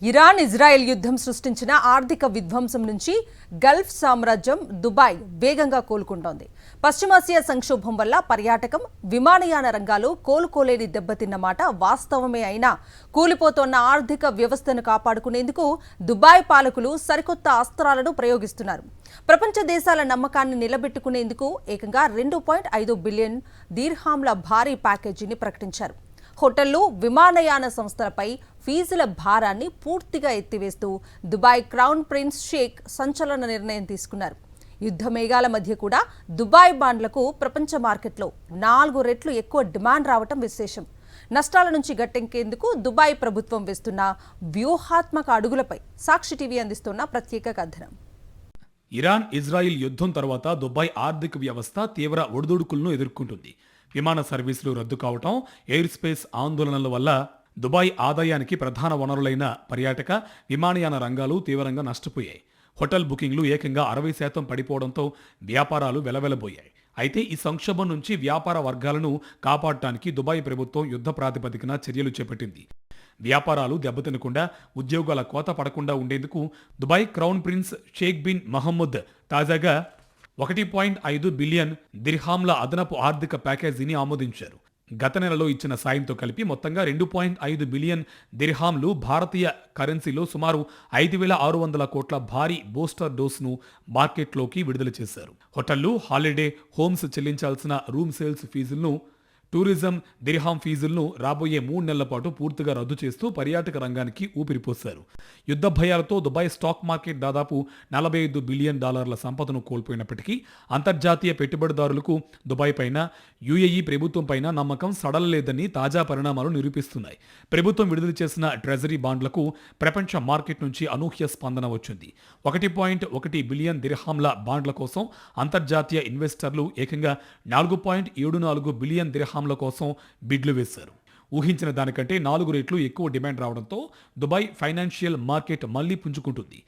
Iran Israel యుద్ధం సృష్టించిన ఆర్థిక విధ్వంసం నుంచి గల్ఫ్ సామ్రాజ్యం దుబాయ్ వేగంగా కోలుకుంటోంది. పశ్చిమాసియా సంక్షోభం వల్ల పర్యాటకం, విమానయాన రంగాలు కోలుకోలేని దెబ్బతిన్న మాట వాస్తవమే అయినా కూలిపోతోన్న ఆర్థిక వ్యవస్థను కాపాడుకునేందుకు దుబాయ్ పాలకులు సరికొత్త అస్త్రాలను ప్రయోగిస్తున్నారు. ప్రపంచ దేశాల నమ్మకాన్ని నిలబెట్టుకునేందుకు ఏకంగా 2.5 బిలియన్ దీర్హాంల భారీ ప్యాకేజీని ప్రకటించారు. హోటళ్లు, విమానయాన సంస్థలపై ఫీజుల భారాన్ని పూర్తిగా ఎత్తివేస్తూ దుబాయ్ క్రౌన్ ప్రిన్స్ షేక్ సంచలన నిర్ణయం తీసుకున్నారు. యుద్ధ మేఘాల మధ్య కూడా దుబాయ్ బాండ్లకు ప్రపంచ మార్కెట్లో 4 రెట్లు ఎక్కువ డిమాండ్ రావటం విశేషం. నష్టాల నుంచి గట్టెక్కేందుకు దుబాయ్ ప్రభుత్వం వేస్తున్న వ్యూహాత్మక అడుగులపై సాక్షి టీవీ అందిస్తున్న ప్రత్యేక కథనం. ఇరాన్ ఇజ్రాయిల్ యుద్ధం తర్వాత దుబాయ్ ఆర్థిక వ్యవస్థ తీవ్ర ఒడిదుడుకులను ఎదుర్కొంటుంది. విమాన సర్వీసులు రద్దు కావటం, ఎయిర్ స్పేస్ ఆందోళనల వల్ల దుబాయ్ ఆదాయానికి ప్రధాన వనరులైన పర్యాటక, విమానయాన రంగాలు తీవ్రంగా నష్టపోయాయి. హోటల్ బుకింగ్లు ఏకంగా 60% పడిపోవడంతో వ్యాపారాలు వెలవెలబోయాయి. అయితే ఈ సంక్షోభం నుంచి వ్యాపార వర్గాలను కాపాడటానికి దుబాయ్ ప్రభుత్వం యుద్ధ ప్రాతిపదికన చర్యలు చేపట్టింది. వ్యాపారాలు దెబ్బతినకుండా, ఉద్యోగాల కోత పడకుండా ఉండేందుకు Dubai crown prince Sheikh bin Mohammed తాజాగా 1.5 బిలియన్ దిర్హాంల అదనపు ఆర్థిక ప్యాకేజీని ఆమోదించారు. గత నెలలో ఇచ్చిన సాయంతో కలిపి మొత్తంగా 2.5 బిలియన్ దిర్హాంలు భారతీయ కరెన్సీలో సుమారు 5,600 కోట్ల భారీ బూస్టర్ డోస్ను మార్కెట్లోకి విడుదల చేశారు. హోటళ్లు, హాలిడే హోమ్స్ చెల్లించాల్సిన రూమ్ సేల్స్ ఫీజులను, టూరిజం దిర్హాం ఫీజులను రాబోయే 3 నెలల పాటు పూర్తిగా రద్దు చేస్తూ పర్యాటక రంగానికి ఊపిరిపోశారు. యుద్ధ భయాలతో దుబాయ్ స్టాక్ మార్కెట్ దాదాపు $45 బిలియన్ సంపదను కోల్పోయినప్పటికీ అంతర్జాతీయ పెట్టుబడిదారులకు దుబాయ్ పైన, యుఏఈ ప్రభుత్వం పైన నమ్మకం సడలలేదని తాజా పరిణామాలు నిరూపిస్తున్నాయి. ప్రభుత్వం విడుదల చేసిన ట్రెజరీ బాండ్లకు ప్రపంచ మార్కెట్ నుంచి అనూహ్య స్పందన వచ్చింది. 1.1 బిలియన్ దిర్హాంల బాండ్ల కోసం అంతర్జాతీయ ఇన్వెస్టర్లు ఏకంగా 4.74 బిలియన్ దిర్హాంల కోసం బిడ్లు వేశారు. ఊహించిన దానికంటే 4 రెట్లు ఎక్కువ డిమాండ్ రావడంతో దుబాయ్ ఫైనాన్షియల్ మార్కెట్ మళ్లీ పుంజుకుంటుంది.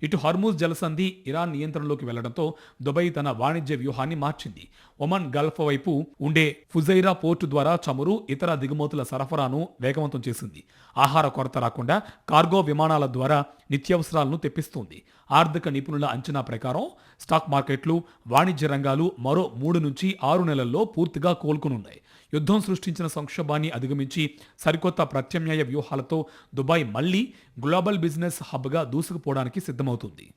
ఇటు హర్మూజ్ జలసంధి ఇరాన్ నియంత్రణలోకి వెళ్లడంతో దుబాయ్ తన వాణిజ్య వ్యూహాన్ని మార్చింది. ఒమన్ గల్ఫ్ వైపు ఉండే ఫుజైరా పోర్టు ద్వారా చమురు, ఇతర దిగుమతుల సరఫరాను వేగవంతం చేసింది. ఆహార కొరత రాకుండా కార్గో విమానాల ద్వారా నిత్యావసరాలను తెప్పిస్తోంది. ఆర్థిక నిపుణుల అంచనా ప్రకారం స్టాక్ మార్కెట్లు, వాణిజ్య రంగాలు మరో 3 నుంచి 6 నెలల్లో పూర్తిగా కోలుకునున్నాయి. యుద్ధం సృష్టించిన సంక్షోభాన్ని అధిగమించి సరికొత్త ప్రత్యామ్నాయ వ్యూహాలతో దుబాయ్ మళ్లీ గ్లోబల్ బిజినెస్ హబ్గా దూసుకుపోవడానికి సిద్ధమవుతుంది.